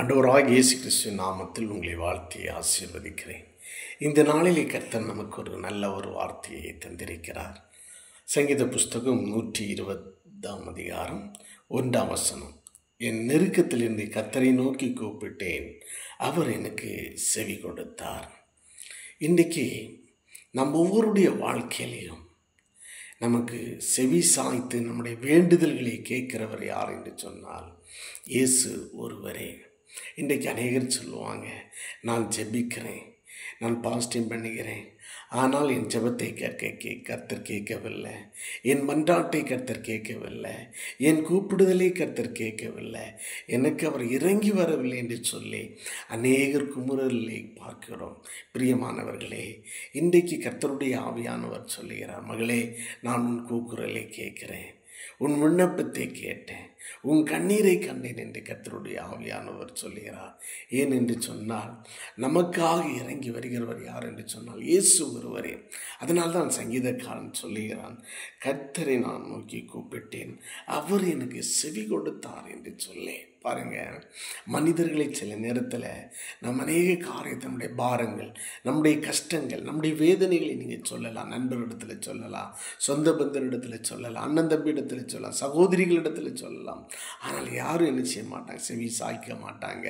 ஆண்டவராகிய இயேசு கிறிஸ்துவின் நாமத்தில் உங்களை வாழ்த்தி ஆசீர்வதிக்கிறேன். இந்த நாளிலே கர்த்தர் நமக்கு ஒரு நல்ல வார்த்தையை தந்திருக்கிறார். சங்கீத புஸ்தகம் 120 அதிகாரம் 1 என் நெருக்கத்திலிருந்து கர்த்தரை நோக்கி கூப்பிட்டேன், அவர் எனக்கு செவி கொடுத்தார். இன்றைக்கு நம்ம ஒவ்வொருடைய வாழ்க்கையிலையும் நமக்கு செவி சாய்த்து நம்முடைய வேண்டுதல்களை கேட்கிறவர் யார் என்று சொன்னால் இயேசு ஒருவரே. இன்றைக்கு அநேகர் சொல்லுவாங்க, நான் ஜெபிக்கிறேன், நான் பாஸ்டிங் பண்ணுகிறேன், ஆனால் என் ஜெபத்தை கர்த்தர் கேட்கவில்லை, என் மன்றாட்டை கர்த்தர் கேட்கவில்லை, என் கூப்பிடுதலை கர்த்தர் கேட்கவில்லை, எனக்கு அவர் இறங்கி வரவில்லை என்று சொல்லி அநேகர் குமுறலை பார்க்கிறோம். பிரியமானவர்களே, இன்றைக்கு கர்த்தருடைய ஆவியானவர் சொல்லுகிறார், மகளே, நான் உன் கூக்குரலை கேட்கிறேன், உன் விண்ணப்பத்தை கேட்டேன், உன் கண்ணீரை கண்டேன் என்று கர்த்தருடைய ஆவியானவர் சொல்லுகிறார். ஏன் என்று சொன்னால் நமக்காக இறங்கி வருகிறவர் யார் என்று சொன்னால் இயேசு ஒருவரே. அதனால்தான் சங்கீதக்காரன் சொல்லுகிறான், கர்த்தரை நான் நோக்கி கூப்பிட்டேன், அவர் எனக்கு செவி கொடுத்தார் என்று சொல்லி. பாருங்க, மனிதர்களை சில நேரத்தில் நம்ம அநேக காரியத்தை, நம்முடைய பாரங்கள், நம்முடைய கஷ்டங்கள், நம்முடைய வேதனைகளை நீங்கள் சொல்லலாம். நண்பரிடத்தில் சொல்லலாம், சொந்த பந்தரிடத்தில் சொல்லலாம், அண்ணன் தம்பி இடத்துல சொல்லலாம், சகோதரிகளிடத்தில் சொல்லலாம். ஆனால் யாரும் என்ன செய்ய மாட்டாங்க, செவி சாய்க்க மாட்டாங்க.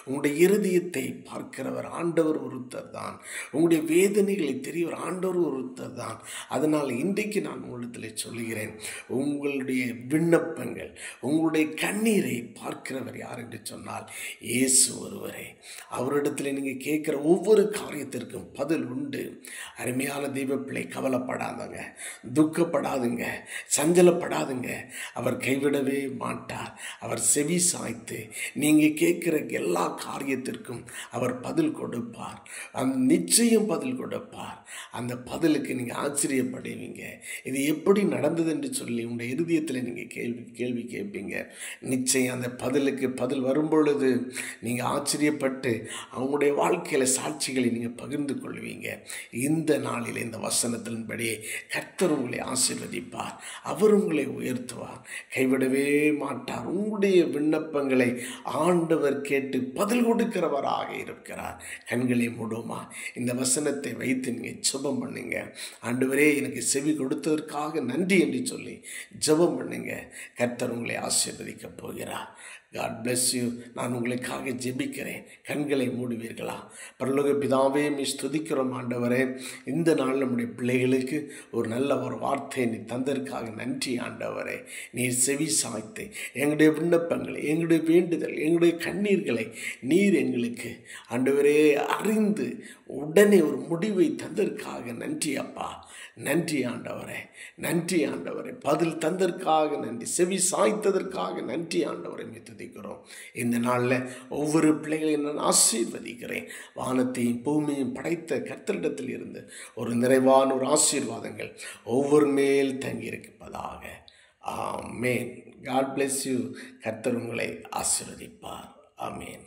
உங்களுடைய இருதயத்தை பார்க்கிறவர் ஆண்டவர் ஒருத்தர் தான். உங்களுடைய வேதனைகளை தெரியவர் ஆண்டவர் ஒருத்தர் தான். அதனால் இன்றைக்கு நான் உங்களிடத்தில் சொல்லுகிறேன், உங்களுடைய விண்ணப்பங்கள், உங்களுடைய கண்ணீரை பார்க்கிறவர் யார் என்று சொன்னால் இயேசு ஒருவரே. அவரிடத்தில் நீங்கள் கேட்குற ஒவ்வொரு காரியத்திற்கும் பதில் உண்டு. அருமையான தெய்வ பிள்ளை, கவலைப்படாதங்க, துக்கப்படாதுங்க, சஞ்சலப்படாதுங்க. அவர் கைவிடவே மாட்டார். அவர் செவி சாய்த்து நீங்கள் கேட்குற எல்லா காரியத்திற்கும் அவர் பதில் கொடுப்பார். அந்த நிச்சயம் பதில் கொடுப்பார். அந்த பதிலுக்கு நீங்கள் ஆச்சரியப்படுவீங்க. இது எப்படி நடந்தது என்று சொல்லி உங்களுடைய இருதயத்தில் நீங்கள் கேள்வி கேட்பீங்க. நிச்சயம் அந்த பதிலுக்கு பதில் வரும்பொழுது நீங்கள் ஆச்சரியப்பட்டு அவங்களுடைய வாழ்க்கையில் சாட்சிகளை நீங்கள் பகிர்ந்து கொள்வீங்க. இந்த நாளில் இந்த வசனத்தின்படி கர்த்தர் உங்களை ஆசீர்வதிப்பார். அவர் உங்களை உயர்த்துவார், கைவிடவே மாட்டார். உங்களுடைய விண்ணப்பங்களை ஆண்டவர் கேட்டு பதில் கொடுக்கிறவராக இருக்கிறார். கண்களை மூடுமா, இந்த வசனத்தை வைத்து நீங்கள் ஜெபம் பண்ணுங்க. ஆண்டவரே, எனக்கு செவி கொடுத்ததற்காக நன்றி என்று சொல்லி ஜெபம் பண்ணுங்க. கர்த்தர் உங்களை ஆசீர்வதிக்க போகிறார். God bless you. நான் உங்களுக்காக ஜெபிக்கிறேன். கண்களை மூடுவீர்களா? பரலோக பிதாவே, ஸ்துதிக்கிறோம் ஆண்டவரே. இந்த நாள் நம்முடைய பிள்ளைகளுக்கு ஒரு நல்ல வார்த்தையை நீ தந்ததற்காக நன்றி ஆண்டவரே. நீர் செவி சாய்த்து எங்களுடைய விண்ணப்பங்களை, எங்களுடைய வேண்டுதல், எங்களுடைய கண்ணீர்களை நீர் எங்களுக்கு ஆண்டவரே அறிந்து உடனே ஒரு முடிவை தந்ததற்காக நன்றி அப்பா. நன்றி ஆண்டவரே, நன்றி ஆண்டவரே. பதில் தந்ததற்காக நன்றி, செவி சாய்த்ததற்காக நன்றி ஆண்டவரை துதிக்கிறோம். இந்த நாளில் ஒவ்வொரு பிள்ளைகளையும் நான் ஆசீர்வதிக்கிறேன். வானத்தையும் பூமியையும் படைத்த கர்த்தரிடத்தில் இருந்து ஒரு நிறைவான ஒரு ஆசீர்வாதங்கள் ஒவ்வொரு மேல் தங்கியிருப்பதாக. ஆமேன். God bless you. கர்த்தர் உங்களை ஆசீர்வதிப்பார். ஆமேன்.